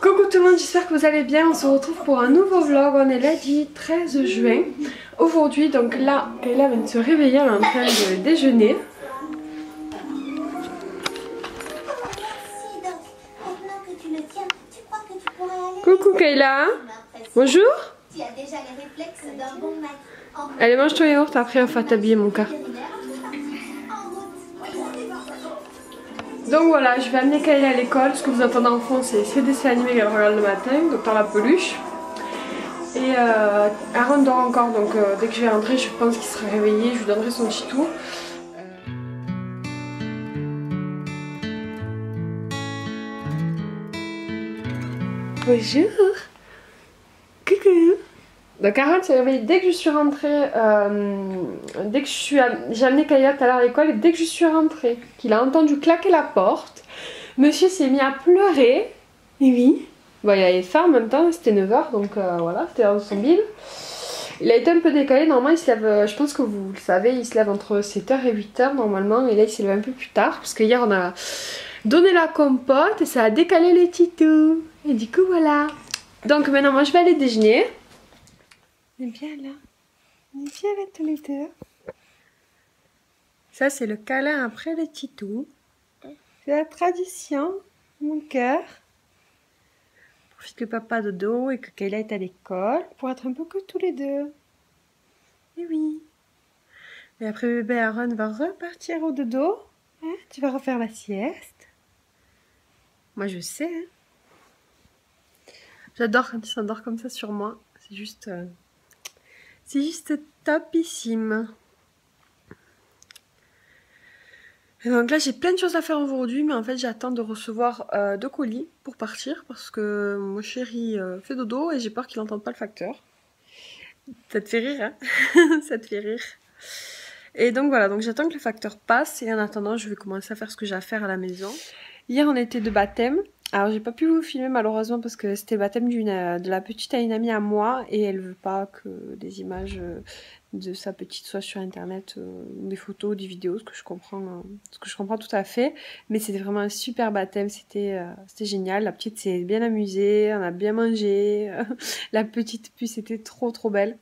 Coucou tout le monde, j'espère que vous allez bien. On se retrouve pour un nouveau vlog. On est lundi 13 juin. Aujourd'hui, donc là, Kayla vient de se réveiller, elle est en train de déjeuner. Coucou Kayla. Bonjour. Allez, mange ton yaourt, après on va t'habiller mon cas. Donc voilà, je vais amener Kayla à l'école. Ce que vous entendez en fond, c'est ce dessin animé qu'elle regarde le matin, Docteur La Peluche. Et Aaron dort encore, donc dès que je vais rentrer, je pense qu'il sera réveillé. Je lui donnerai son chitou. Bonjour. Coucou. Donc Aaron s'est réveillé dès que je suis rentrée, j'ai amené Kayla tout à l'heure à l'école et dès que je suis rentrée, qu'il a entendu claquer la porte, monsieur s'est mis à pleurer. Et oui. Bon, il avait faim en même temps, c'était 9 h, donc voilà, c'était dans son bide. Il a été un peu décalé, normalement il se lève, je pense que vous le savez, il se lève entre 7 h et 8 h normalement, et là il s'est levé un peu plus tard, parce que hier on a donné la compote et ça a décalé les titous. Et du coup voilà. Donc maintenant moi je vais aller déjeuner. On est bien là. On est bien là tous les deux. Ça c'est le câlin après les titous. C'est la tradition, mon cœur. Profite que papa dodo et que Kayla est à l'école pour être un peu que tous les deux. Et oui. Et après bébé Aaron va repartir au dodo. Hein, tu vas refaire la sieste. Moi je sais. Hein. J'adore quand il s'endort comme ça sur moi. C'est juste topissime. Et donc là j'ai plein de choses à faire aujourd'hui, mais en fait j'attends de recevoir 2 colis pour partir parce que mon chéri fait dodo et j'ai peur qu'il n'entende pas le facteur. Ça te fait rire, hein? Ça te fait rire. Et donc voilà, donc j'attends que le facteur passe et en attendant je vais commencer à faire ce que j'ai à faire à la maison. Hier on était de baptême. Alors j'ai pas pu vous filmer malheureusement parce que c'était le baptême de la petite à une amie à moi et elle veut pas que des images de sa petite soient sur internet, des photos, des vidéos, ce que je comprends tout à fait. Mais c'était vraiment un super baptême, c'était génial. La petite s'est bien amusée, on a bien mangé, la petite puce était trop belle.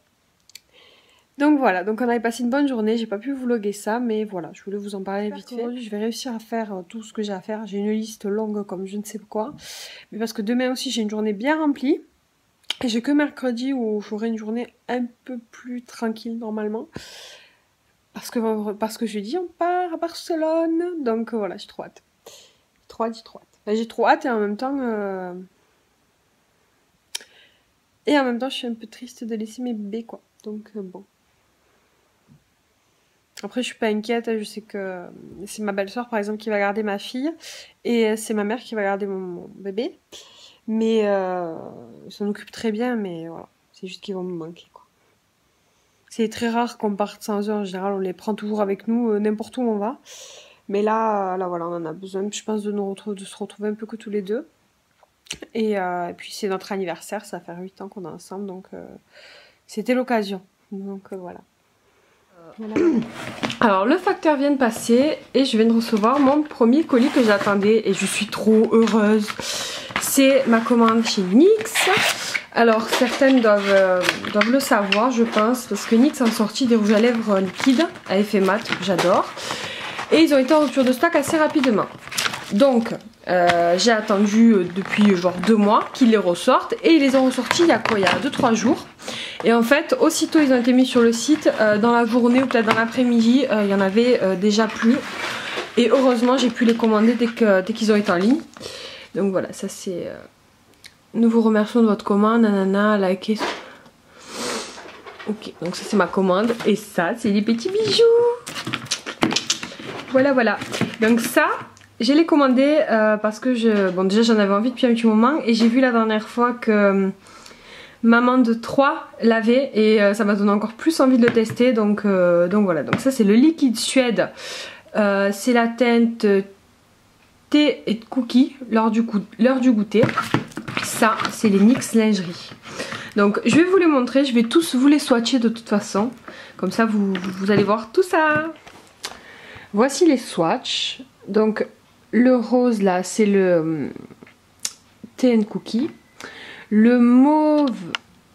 Donc voilà, donc on avait passé une bonne journée, j'ai pas pu vlogger ça, mais voilà, je voulais vous en parler vite fait. Je vais réussir à faire tout ce que j'ai à faire, j'ai une liste longue comme je ne sais quoi, mais parce que demain aussi j'ai une journée bien remplie, et j'ai que mercredi où j'aurai une journée un peu plus tranquille normalement, parce que jeudi on part à Barcelone, donc voilà, j'ai trop hâte. J'ai trop hâte et en même temps... je suis un peu triste de laisser mes bébés quoi, donc bon. Après je suis pas inquiète, je sais que c'est ma belle-sœur par exemple qui va garder ma fille et c'est ma mère qui va garder mon bébé. Mais ils s'en occupent très bien, mais voilà, c'est juste qu'ils vont me manquer quoi. C'est très rare qu'on parte sans eux, en général on les prend toujours avec nous n'importe où on va. Mais là voilà, on en a besoin je pense de se retrouver un peu que tous les deux. Et puis c'est notre anniversaire, ça va faire 8 ans qu'on est ensemble, donc c'était l'occasion. Donc voilà. Alors le facteur vient de passer et je viens de recevoir mon premier colis que j'attendais et je suis trop heureuse. C'est ma commande chez NYX. Alors certaines doivent le savoir je pense parce que NYX a sorti des rouges à lèvres liquides à effet mat que j'adore. Et ils ont été en rupture de stock assez rapidement. Donc j'ai attendu depuis genre 2 mois qu'ils les ressortent et ils les ont ressortis il y a quoi, il y a 2-3 jours. Et en fait aussitôt ils ont été mis sur le site, dans la journée ou peut-être dans l'après-midi il y en avait déjà plus. Et heureusement j'ai pu les commander dès qu'ils ont été en ligne. Donc voilà, ça c'est... Nous vous remercions de votre commande, nanana, likez. Ok, donc ça c'est ma commande et ça c'est des petits bijoux. Voilà. Donc ça... Je l'ai commandé parce que bon déjà j'en avais envie depuis un petit moment et j'ai vu la dernière fois que maman de 3 l'avait et ça m'a donné encore plus envie de le tester donc voilà. Donc ça c'est le liquide Suède, c'est la teinte thé et cookie, l'heure du goûter. Ça c'est les NYX lingerie. Donc je vais vous les montrer, je vais tous vous les swatcher de toute façon, comme ça vous allez voir tout ça. Voici les swatchs. Donc le rose là c'est le Tea & Cookie. Le mauve,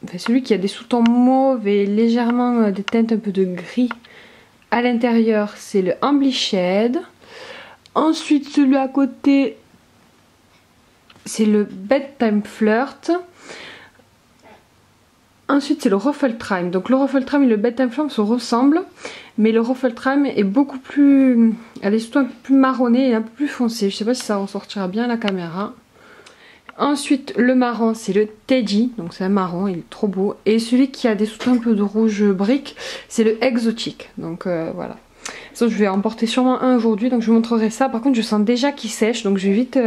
enfin celui qui a des sous-tons mauve et légèrement des teintes un peu de gris à l'intérieur, c'est le Amblished. Ensuite celui à côté, c'est le Bedtime Flirt. Ensuite c'est le Ruffle Thyme. Donc le Ruffle Thyme et le Bedtime Flirt se ressemblent, mais le Ruffle Thyme est beaucoup plus, elle est surtout un peu plus marronnée et un peu plus foncée. Je sais pas si ça ressortira bien à la caméra. Ensuite le marron c'est le Teddy, donc c'est un marron, il est trop beau. Et celui qui a des sous-tons un peu de rouge brique, c'est le Exotique. Donc voilà. Ça, je vais en porter sûrement un aujourd'hui, donc je vous montrerai ça. Par contre je sens déjà qu'il sèche, donc je vais vite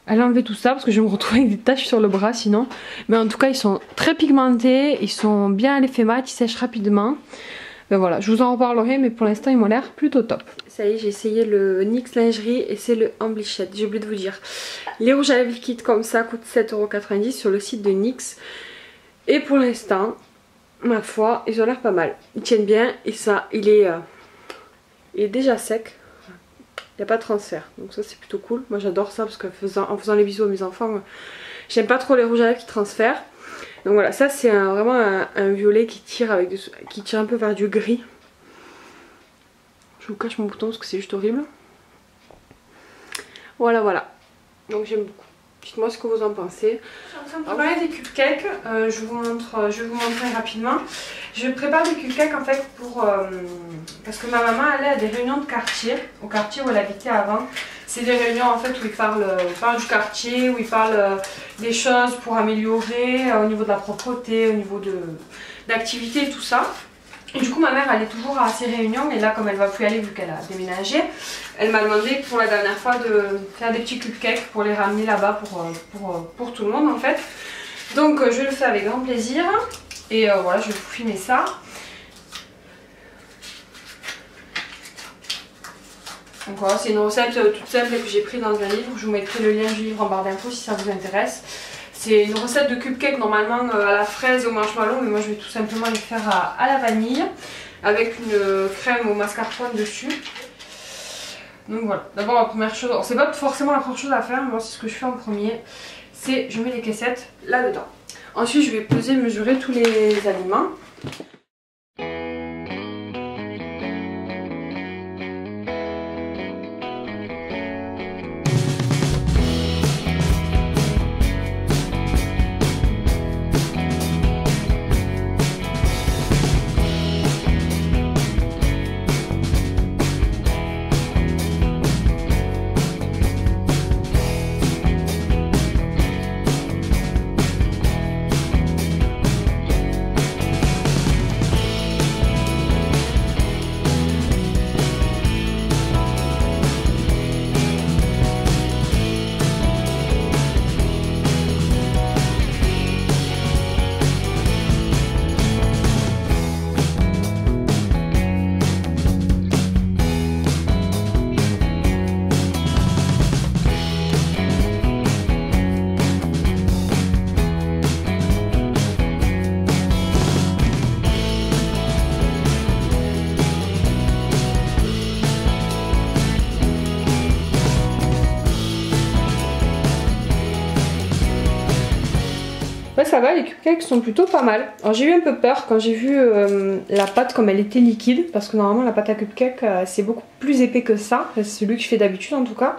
aller enlever tout ça parce que je vais me retrouver avec des taches sur le bras sinon. Mais en tout cas ils sont très pigmentés, ils sont bien à l'effet mat, ils sèchent rapidement. Ben voilà, je vous en reparlerai, mais pour l'instant ils m'ont l'air plutôt top. Ça y est, j'ai essayé le NYX lingerie et c'est le Amblished. J'ai oublié de vous dire, les rouges à lèvres liquides comme ça coûtent 7,90 € sur le site de NYX. Et pour l'instant, ma foi, ils ont l'air pas mal. Ils tiennent bien et ça, il est déjà sec. Il n'y a pas de transfert, donc ça c'est plutôt cool. Moi j'adore ça parce qu'en faisant les bisous à mes enfants, j'aime pas trop les rouges à lèvres qui transfèrent. Donc voilà, ça c'est vraiment un violet qui tire un peu vers du gris. Je vous cache mon bouton parce que c'est juste horrible. Voilà, voilà. Donc j'aime beaucoup. Dites-moi ce que vous en pensez. Je suis en train de préparer des cupcakes. Je vais vous montrer rapidement. Je prépare des cupcakes en fait parce que ma maman allait à des réunions de quartier, au quartier où elle habitait avant. C'est des réunions en fait où ils parlent du quartier, où ils parlent des choses pour améliorer au niveau de la propreté, au niveau d'activité et tout ça. Et du coup ma mère allait toujours à ces réunions et là comme elle va plus aller vu qu'elle a déménagé, elle m'a demandé pour la dernière fois de faire des petits cupcakes pour les ramener là-bas pour tout le monde en fait. Donc je le fais avec grand plaisir et voilà, je vais vous filmer ça. Donc voilà, c'est une recette toute simple que j'ai prise dans un livre. Je vous mettrai le lien du livre en barre d'infos si ça vous intéresse. C'est une recette de cupcake normalement à la fraise et au marshmallow, mais moi je vais tout simplement les faire à la vanille avec une crème au mascarpone dessus. Donc voilà, d'abord la première chose, c'est pas forcément la première chose à faire, mais moi c'est ce que je fais en premier, c'est je mets les caissettes là-dedans. Ensuite je vais peser, mesurer tous les aliments. Ouais, ça va, les cupcakes sont plutôt pas mal. Alors j'ai eu un peu peur quand j'ai vu la pâte comme elle était liquide, parce que normalement la pâte à cupcake c'est beaucoup plus épais que ça, c'est celui que je fais d'habitude en tout cas.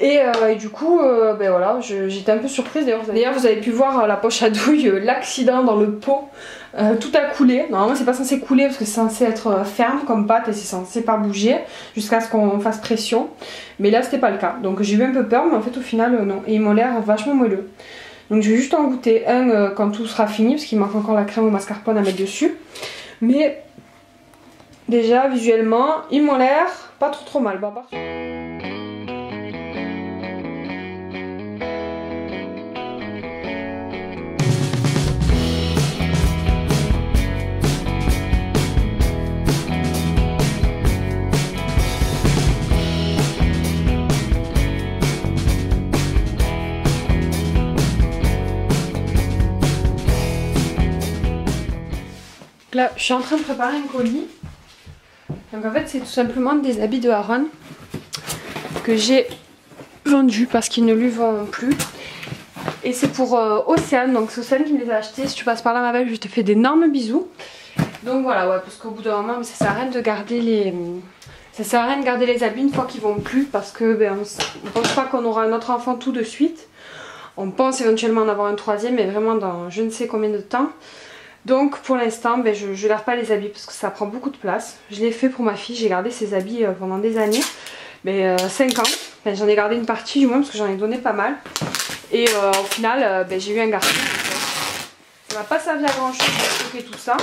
Et du coup, ben voilà, j'étais un peu surprise. D'ailleurs vous avez pu voir la poche à douille, l'accident dans le pot, tout a coulé. Normalement c'est pas censé couler parce que c'est censé être ferme comme pâte et c'est censé pas bouger jusqu'à ce qu'on fasse pression. Mais là c'était pas le cas, donc j'ai eu un peu peur, mais en fait au final non. Et ils m'ont l'air vachement moelleux. Donc je vais juste en goûter un quand tout sera fini parce qu'il manque encore la crème au mascarpone à mettre dessus. Mais déjà visuellement ils m'ont l'air pas trop mal. Bon, là, je suis en train de préparer un colis. Donc en fait, c'est tout simplement des habits de Aaron que j'ai vendus parce qu'ils ne lui vendent plus. Et c'est pour Océane, donc c'est Océane qui me les a achetés. Si tu passes par là ma belle, je te fais d'énormes bisous. Donc voilà, ouais, parce qu'au bout d'un moment, ça sert à rien de garder les... Ça sert à rien de garder les habits une fois qu'ils vont plus, parce que ben, on pense pas qu'on aura un autre enfant tout de suite. On pense éventuellement en avoir un troisième, mais vraiment dans je ne sais combien de temps. Donc pour l'instant, ben, je garde pas les habits parce que ça prend beaucoup de place. Je l'ai fait pour ma fille, j'ai gardé ses habits pendant des années, mais 5 ans. Ben, j'en ai gardé une partie du moins parce que j'en ai donné pas mal. Et au final, ben, j'ai eu un garçon. Ça m'a pas servi à grand chose de stocker tout ça.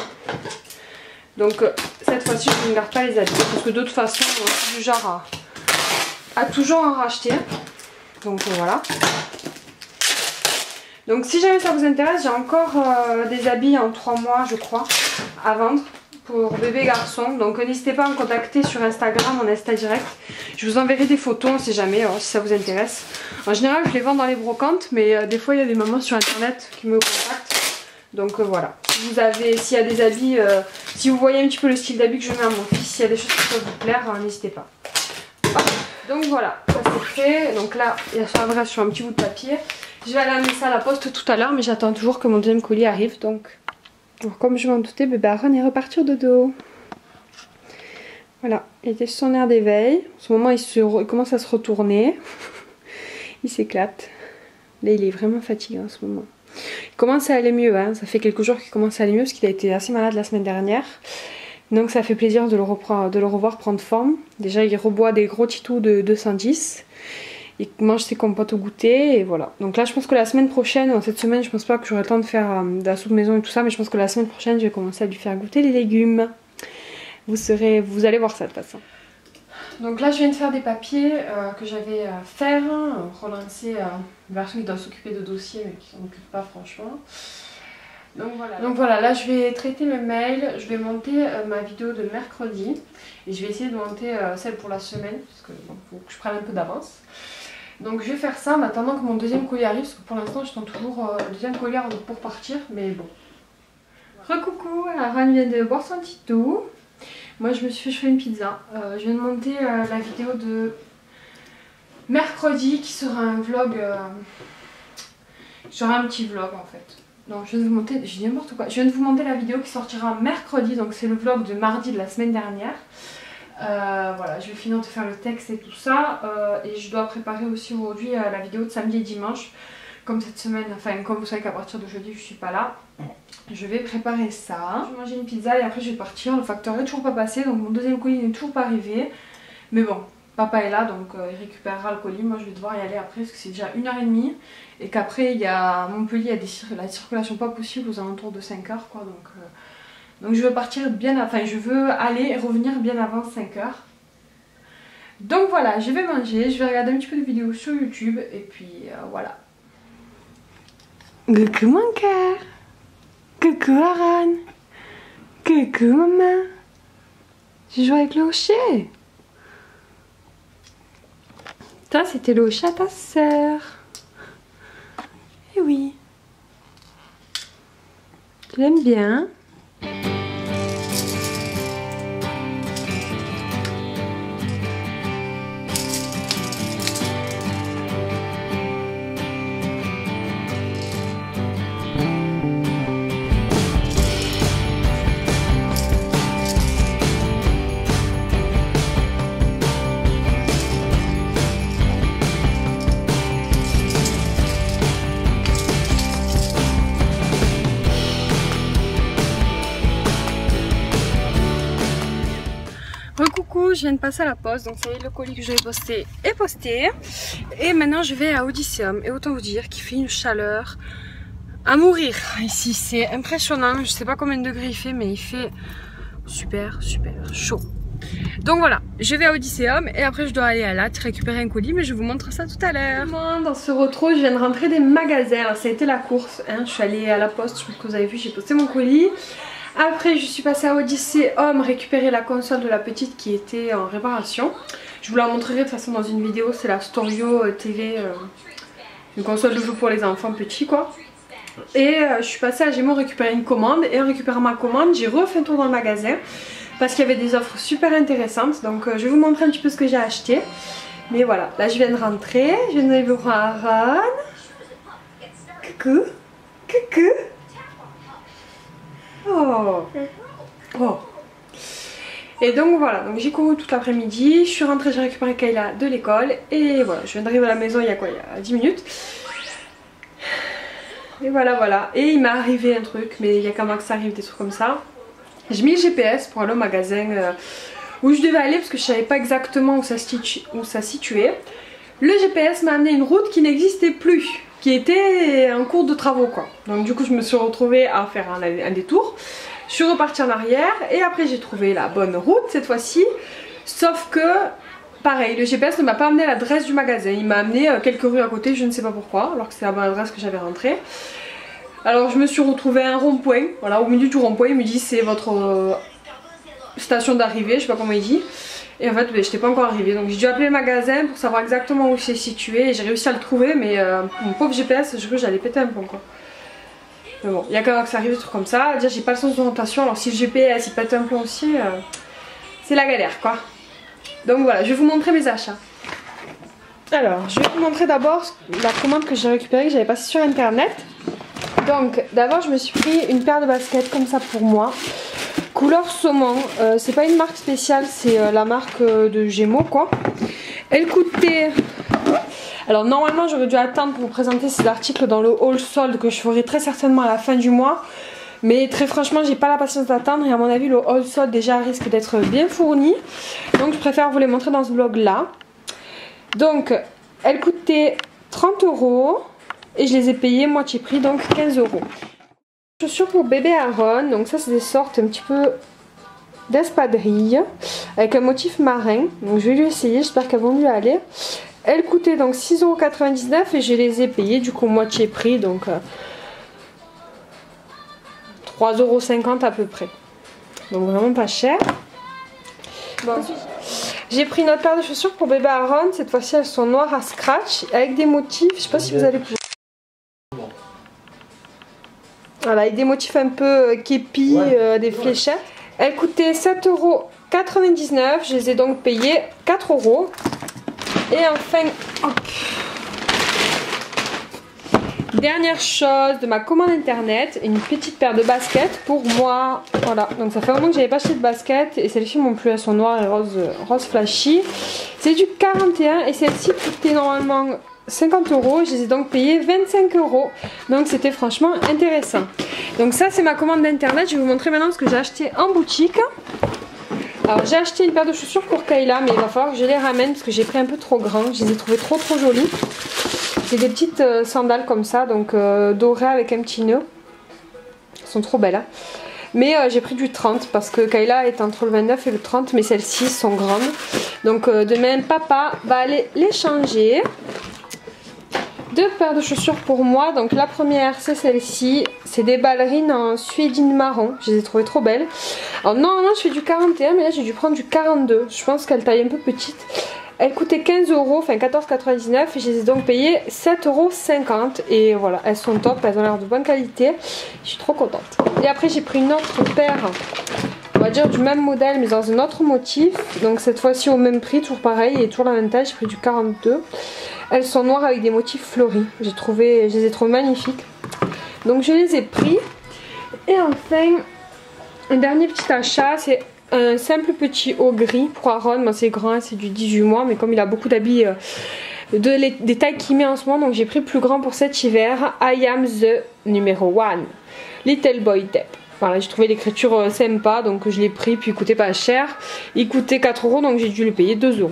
Donc cette fois-ci je ne garde pas les habits parce que de toute façon je suis du genre à toujours en racheter. Donc voilà. Donc si jamais ça vous intéresse, j'ai encore des habits en 3 mois je crois à vendre pour bébé garçon. Donc n'hésitez pas à me contacter sur Instagram, en Insta direct. Je vous enverrai des photos, on sait jamais si ça vous intéresse. En général je les vends dans les brocantes, mais des fois il y a des mamans sur internet qui me contactent. Donc voilà, si vous avez, s'il y a des habits, si vous voyez un petit peu le style d'habit que je mets à mon fils, s'il y a des choses qui peuvent vous plaire, n'hésitez pas. Hop. Donc voilà, ça c'est fait. Donc là, il y a sur l'adresse sur un petit bout de papier. Je vais aller amener ça à la poste tout à l'heure, mais j'attends toujours que mon deuxième colis arrive. Donc comme je m'en doutais, bébé Aaron est reparti au dodo. Voilà, il était sur son air d'éveil. En ce moment, il commence à se retourner. Il s'éclate. Là, il est vraiment fatigué en ce moment. Il commence à aller mieux, hein. Ça fait quelques jours qu'il commence à aller mieux parce qu'il a été assez malade la semaine dernière. Donc ça fait plaisir de le revoir prendre forme. Déjà il reboit des gros titous de 210. Il mange ses compotes au goûter et voilà. Donc là je pense que la semaine prochaine, cette semaine je pense pas que j'aurai le temps de faire de la soupe maison et tout ça. Mais je pense que la semaine prochaine je vais commencer à lui faire goûter les légumes. Vous allez voir ça de toute façon. Donc là je viens de faire des papiers que j'avais à faire, relancer une version qui doit s'occuper de dossiers mais qui s'en occupe pas franchement. Donc voilà, là je vais traiter mes mails, je vais monter ma vidéo de mercredi et je vais essayer de monter celle pour la semaine parce que bon, faut que je prenne un peu d'avance. Donc je vais faire ça en attendant que mon deuxième colis arrive parce que pour l'instant j'attends toujours le deuxième colis pour partir, mais bon. Recoucou, Aaron vient de boire son petit tout. Moi je me suis fait chauffer une pizza. Je viens de monter la vidéo de mercredi qui sera un vlog. J'aurai un petit vlog en fait. Donc je viens de vous monter, je dis n'importe quoi. Je viens de vous monter la vidéo qui sortira mercredi. Donc c'est le vlog de mardi de la semaine dernière. Voilà, je vais finir de faire le texte et tout ça. Et je dois préparer aussi aujourd'hui la vidéo de samedi et dimanche. Comme cette semaine, enfin comme vous savez qu'à partir de jeudi je suis pas là. Je vais préparer ça. Je vais manger une pizza et après je vais partir. Le facteur n'est toujours pas passé, donc mon deuxième colis n'est toujours pas arrivé. Mais bon, papa est là, donc il récupérera le colis. Moi je vais devoir y aller après parce que c'est déjà 1h30. Et qu'après il y a Montpellier, il y a la circulation pas possible aux alentours de 5h quoi. Donc je veux partir bien, enfin je veux aller et revenir bien avant 5h. Donc voilà, je vais manger, je vais regarder un petit peu de vidéos sur YouTube et puis voilà. Coucou mon cœur. Coucou Aaron. Coucou maman. Tu joues avec le chat. Ça c'était le chat ta sœur. Eh oui. Tu l'aimes bien? Coucou, je viens de passer à la poste, donc ça y est, le colis que j'avais posté est posté. Et maintenant je vais à Odysseum, et autant vous dire qu'il fait une chaleur à mourir ici, c'est impressionnant. Je sais pas combien de degrés il fait, mais il fait super chaud. Donc voilà, je vais à Odysseum et après je dois aller à Latte récupérer un colis, mais je vous montre ça tout à l'heure. Dans ce retro, je viens de rentrer des magasins. Alors, ça a été la course, hein. Je suis allée à la poste, je pense que vous avez vu, j'ai posté mon colis. Après je suis passée à Odysseum récupérer la console de la petite qui était en réparation. Je vous la montrerai de toute façon dans une vidéo, c'est la Storio TV, une console de jeu pour les enfants petits quoi. Et je suis passée à Gémeaux récupérer une commande, et en récupérant ma commande j'ai refait un tour dans le magasin parce qu'il y avait des offres super intéressantes. Donc je vais vous montrer un petit peu ce que j'ai acheté. Mais voilà, là je viens de rentrer, je viens d'aller voir Aaron. Coucou. Coucou. Oh. Oh. Et donc voilà, donc j'ai couru toute l'après-midi, je suis rentrée, j'ai récupéré Kayla de l'école et voilà, je viens d'arriver à la maison il y a quoi, il y a 10 minutes. Et voilà. Et il m'est arrivé un truc, mais il y a quand même que ça arrive des trucs comme ça. J'ai mis le GPS pour aller au magasin où je devais aller parce que je savais pas exactement où ça se situait. Le GPS m'a amené une route qui n'existait plus, qui était en cours de travaux quoi. Donc du coup je me suis retrouvée à faire un détour. Je suis repartie en arrière et après j'ai trouvé la bonne route cette fois-ci. Sauf que pareil, le GPS ne m'a pas amené à l'adresse du magasin. Il m'a amené quelques rues à côté, je ne sais pas pourquoi, alors que c'est la bonne adresse que j'avais rentrée. Alors je me suis retrouvée à un rond-point, voilà, au milieu du rond-point, il me dit c'est votre station d'arrivée, je sais pas comment il dit. Et en fait, je n'étais pas encore arrivée, donc j'ai dû appeler le magasin pour savoir exactement où c'est situé. Et j'ai réussi à le trouver, mais mon pauvre GPS, je crois que j'allais péter un plomb quoi. Mais bon, il y a quand même que ça arrive des trucs comme ça. Déjà, j'ai pas le sens d'orientation, alors si le GPS il pète un plomb aussi, c'est la galère quoi. Donc voilà, je vais vous montrer mes achats. Alors, je vais vous montrer d'abord la commande que j'ai récupérée, que j'avais passée sur internet. Donc, d'abord, je me suis pris une paire de baskets comme ça pour moi. Couleur saumon, c'est pas une marque spéciale, c'est la marque de Gémeaux quoi. Elle coûtait... Alors normalement j'aurais dû attendre pour vous présenter ces articles dans le haul solde que je ferai très certainement à la fin du mois. Mais très franchement j'ai pas la patience d'attendre et à mon avis le haul solde déjà risque d'être bien fourni. Donc je préfère vous les montrer dans ce vlog là. Donc elle coûtait 30 € et je les ai payées moitié prix donc 15 €. Chaussures pour bébé Aaron, donc ça c'est des sortes un petit peu d'espadrilles avec un motif marin. Donc je vais lui essayer, j'espère qu'elles vont lui aller. Elles coûtaient donc 6,99 € et je les ai payées du coup moitié prix, donc 3,50 € à peu près. Donc vraiment pas cher. Bon. J'ai pris une autre paire de chaussures pour bébé Aaron, cette fois-ci elles sont noires à scratch avec des motifs, je sais pas si vous allez pouvoir. Voilà, avec des motifs un peu képi, des fléchettes. Elles coûtaient 7,99 €, je les ai donc payées 4 €. Et enfin, hop. Dernière chose de ma commande internet, une petite paire de baskets pour moi. Voilà, donc ça fait un moment que j'avais pas acheté de baskets et celles-ci m'ont plu, elles sont noires et rose flashy. C'est du 41 et celle-ci coûtait normalement 50 €, je les ai donc payées 25 €. Donc c'était franchement intéressant. Donc ça c'est ma commande d'internet, je vais vous montrer maintenant ce que j'ai acheté en boutique. Alors j'ai acheté une paire de chaussures pour Kayla, mais il va falloir que je les ramène parce que j'ai pris un peu trop grand. Je les ai trouvées trop jolies. C'est des petites sandales comme ça, donc dorées avec un petit nœud. Elles sont trop belles. Hein. Mais j'ai pris du 30 parce que Kayla est entre le 29 et le 30, mais celles-ci sont grandes. Donc demain papa va aller les changer. Deux paires de chaussures pour moi, donc la première c'est celle-ci, c'est des ballerines en suédine marron, je les ai trouvées trop belles. Alors normalement je fais du 41 mais là j'ai dû prendre du 42, je pense qu'elle taille un peu petite. Elle coûtait 15 €, enfin 14,99 € et je les ai donc payées 7,50 € et voilà, elles sont top, elles ont l'air de bonne qualité, je suis trop contente. Et après j'ai pris une autre paire, on va dire du même modèle mais dans un autre motif, donc cette fois-ci au même prix, toujours pareil et toujours la même taille, j'ai pris du 42. Elles sont noires avec des motifs fleuris. Je les ai trouvées magnifiques. Donc je les ai pris. Et enfin, un dernier petit achat, c'est un simple petit haut gris pour Aaron. Bon, c'est grand, c'est du 18 mois, mais comme il a beaucoup d'habits des tailles qu'il met en ce moment, donc j'ai pris plus grand pour cet hiver. I am the numéro 1. Little Boy Tape. Voilà, j'ai trouvé l'écriture sympa, donc je l'ai pris, puis il coûtait pas cher. Il coûtait 4 €, donc j'ai dû le payer 2 €.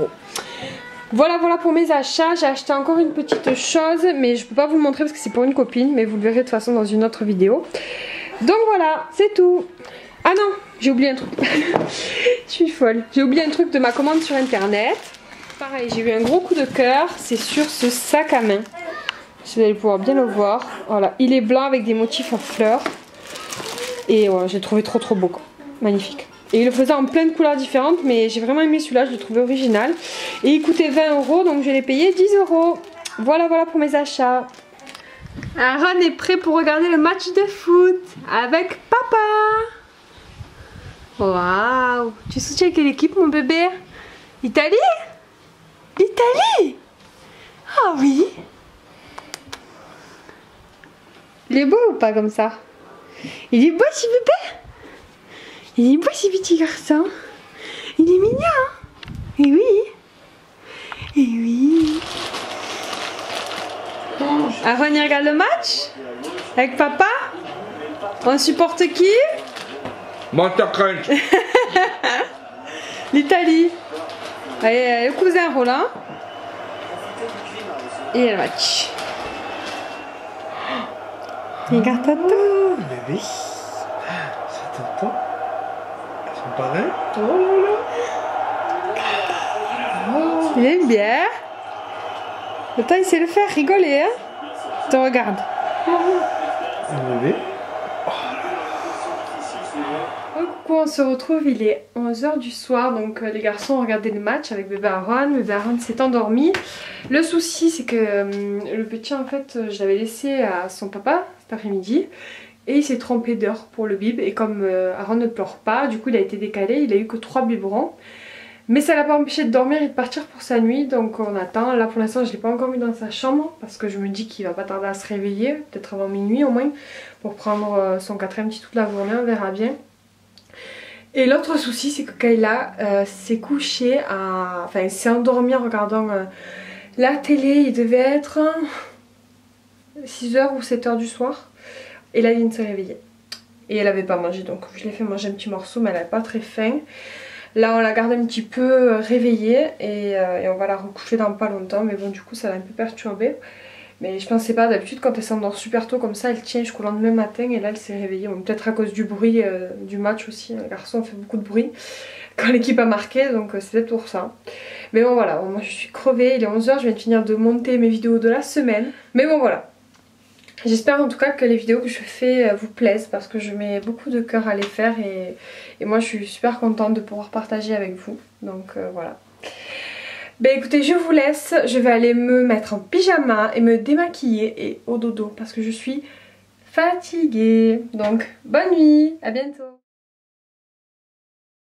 Voilà pour mes achats. J'ai acheté encore une petite chose, mais je peux pas vous le montrer parce que c'est pour une copine, mais vous le verrez de toute façon dans une autre vidéo. Donc voilà, c'est tout. Ah non, j'ai oublié un truc. Je suis folle. J'ai oublié un truc de ma commande sur internet. Pareil, j'ai eu un gros coup de cœur, c'est sur ce sac à main. Si vous allez pouvoir bien le voir. Voilà, il est blanc avec des motifs en fleurs. Et voilà, j'ai trouvé trop beau quoi. Magnifique. Et il le faisait en plein de couleurs différentes, mais j'ai vraiment aimé celui-là, je l'ai trouvé original. Et il coûtait 20 €, donc je l'ai payé 10 €. Voilà pour mes achats. Aaron est prêt pour regarder le match de foot avec papa. Waouh! Tu soutiens quelle équipe mon bébé? Italie? Italie? Ah oui! Il est beau ou pas comme ça? Il est beau ce bébé? Il est beau ce petit garçon? Il est mignon hein? Et oui. Et oui. Aaron il regarde le match? Avec papa? On supporte qui? Monster Crunch. L'Italie. Allez, le cousin Roland. Et le match. Regarde Toto. Bébé. C'est Toto. Elles sont pareilles. Oh. Il aime bien. Toto il sait le faire rigoler hein. Te regarde. Un bébé. Coucou, on se retrouve, il est 11h du soir, donc les garçons ont regardé le match avec bébé Aaron. Bébé Aaron s'est endormi. Le souci c'est que le petit en fait je l'avais laissé à son papa cet après-midi et il s'est trompé d'heure pour le bib et comme Aaron ne pleure pas, du coup il a été décalé, il a eu que 3 biberons. Mais ça l'a pas empêché de dormir et de partir pour sa nuit, donc on attend. Là pour l'instant je l'ai pas encore mis dans sa chambre parce que je me dis qu'il va pas tarder à se réveiller, peut-être avant minuit au moins, pour prendre son 4e petit toute la journée, on verra bien. Et l'autre souci c'est que Kayla s'est couchée à... Enfin elle s'est endormie en regardant la télé, il devait être 6h ou 7h du soir. Et là elle vient de se réveiller. Et elle avait pas mangé donc je l'ai fait manger un petit morceau mais elle avait pas très faim. Là on la garde un petit peu réveillée et on va la recoucher dans pas longtemps. Mais bon du coup ça l'a un peu perturbée. Mais je pensais pas, d'habitude quand elle s'endort super tôt comme ça elle tient jusqu'au lendemain matin. Et là elle s'est réveillée, bon, peut-être à cause du bruit du match aussi. Les garçons ont fait beaucoup de bruit quand l'équipe a marqué donc c'est peut-être pour ça. Mais bon voilà, moi je suis crevée, il est 11h, je viens de finir de monter mes vidéos de la semaine. Mais bon voilà. J'espère en tout cas que les vidéos que je fais vous plaisent parce que je mets beaucoup de cœur à les faire et moi je suis super contente de pouvoir partager avec vous. Donc voilà. Ben écoutez, je vous laisse, je vais aller me mettre en pyjama et me démaquiller et au dodo parce que je suis fatiguée. Donc bonne nuit, à bientôt.